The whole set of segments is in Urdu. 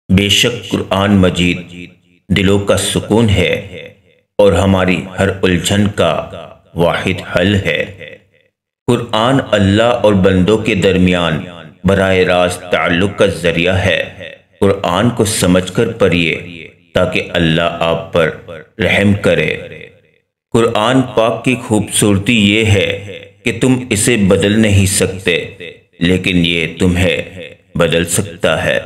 بے شک قرآن مجید دلوں کا سکون ہے اور ہماری ہر الجھن کا واحد حل ہے۔ قرآن اللہ اور بندوں کے درمیان براہ راست تعلق کا ذریعہ ہے۔ قرآن کو سمجھ کر پڑھیے تاکہ اللہ آپ پر رحم کرے۔ قرآن پاک کی خوبصورتی یہ ہے کہ تم اسے بدل نہیں سکتے، لیکن یہ تمہیں بدل سکتا ہے۔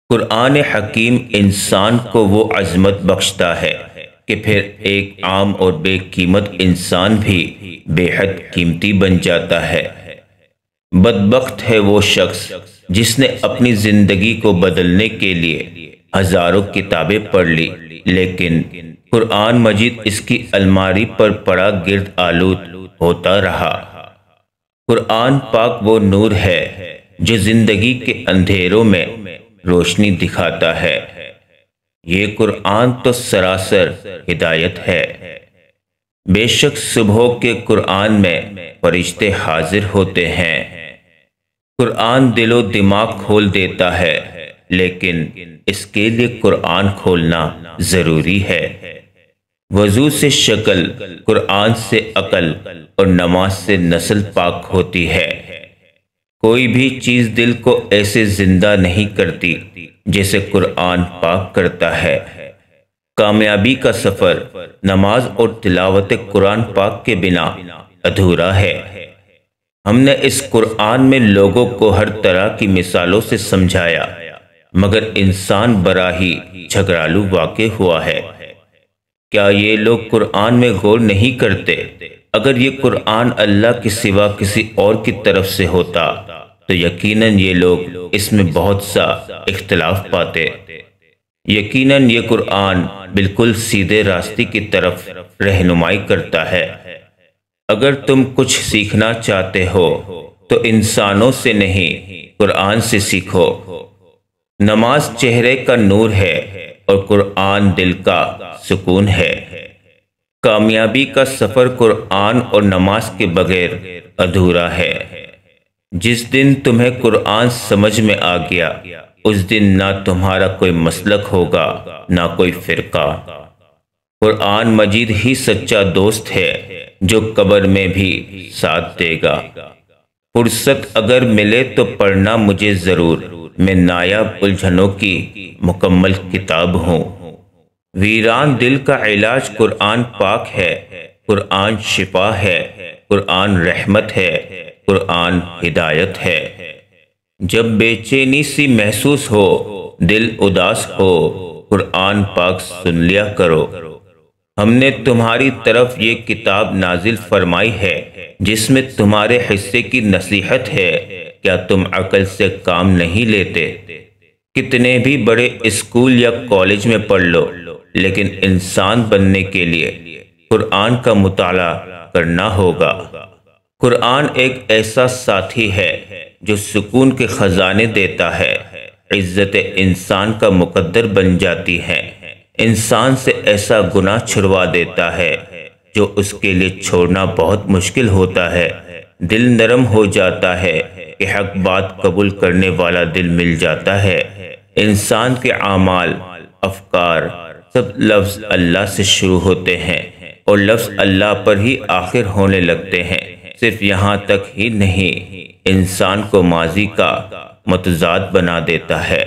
قرآن حکیم انسان کو وہ عظمت بخشتا ہے کہ پھر ایک عام اور بے قیمت انسان بھی بے حد قیمتی بن جاتا ہے۔ بدبخت ہے وہ شخص جس نے اپنی زندگی کو بدلنے کے لیے ہزاروں کتابیں پڑھ لی، لیکن قرآن مجید اس کی الماری پر پڑا گرد آلود ہوتا رہا۔ قرآن پاک وہ نور ہے جو زندگی کے اندھیروں میں روشنی دکھاتا ہے۔ یہ قرآن تو سراسر ہدایت ہے۔ بے شک صبح کے قرآن میں فرشتے حاضر ہوتے ہیں۔ قرآن دل و دماغ کھول دیتا ہے، لیکن اس کے لیے قرآن کھولنا ضروری ہے۔ وضو سے شکل، قرآن سے عقل اور نماز سے نسل پاک ہوتی ہے۔ کوئی بھی چیز دل کو ایسے زندہ نہیں کرتی جیسے قرآن پاک کرتا ہے۔ کامیابی کا سفر نماز اور تلاوت قرآن پاک کے بنا ادھورا ہے۔ ہم نے اس قرآن میں لوگوں کو ہر طرح کی مثالوں سے سمجھایا، مگر انسان بڑا ہی جھگڑالو واقع ہوا ہے۔ کیا یہ لوگ قرآن میں غور نہیں کرتے؟ اگر یہ قرآن اللہ کے سوا کسی اور کی طرف سے ہوتا تو یقیناً یہ لوگ اس میں بہت سا اختلاف پاتے۔ یقیناً یہ قرآن بالکل سیدھے راستے کی طرف رہنمائی کرتا ہے۔ اگر تم کچھ سیکھنا چاہتے ہو تو انسانوں سے نہیں، قرآن سے سیکھو۔ نماز چہرے کا نور ہے اور قرآن دل کا سکون ہے۔ کامیابی کا سفر قرآن اور نماز کے بغیر ادھورا ہے۔ جس دن تمہیں قرآن سمجھ میں آ گیا، اس دن نہ تمہارا کوئی مسلک ہوگا نہ کوئی فرقہ۔ قرآن مجید ہی سچا دوست ہے جو قبر میں بھی ساتھ دے گا۔ فرصت اگر ملے تو پڑھنا مجھے ضرور، میں نایاب الجھنوں کی مکمل کتاب ہوں۔ ویران دل کا علاج قرآن پاک ہے۔ قرآن شفا ہے، قرآن رحمت ہے، قرآن ہدایت ہے۔ جب بے چینی سی محسوس ہو، دل اداس ہو، قرآن پاک سن لیا کرو۔ ہم نے تمہاری طرف یہ کتاب نازل فرمائی ہے جس میں تمہارے حصے کی نصیحت ہے۔ کیا تم عقل سے کام نہیں لیتے؟ کتنے بھی بڑے اسکول یا کالج میں پڑھ لو، لیکن انسان بننے کے لیے قرآن کا مطالعہ کرنا ہوگا۔ قرآن ایک ایسا ساتھی ہے جو سکون کے خزانے دیتا ہے۔ عزت انسان کا مقدر بن جاتی ہے۔ انسان سے ایسا گناہ چھڑوا دیتا ہے جو اس کے لیے چھوڑنا بہت مشکل ہوتا ہے۔ دل نرم ہو جاتا ہے کہ حق بات قبول کرنے والا دل مل جاتا ہے۔ انسان کے اعمال، افکار، سب لفظ اللہ سے شروع ہوتے ہیں اور لفظ اللہ پر ہی آخر ہونے لگتے ہیں۔ صرف یہاں تک ہی نہیں، انسان کو ماضی کا متضاد بنا دیتا ہے۔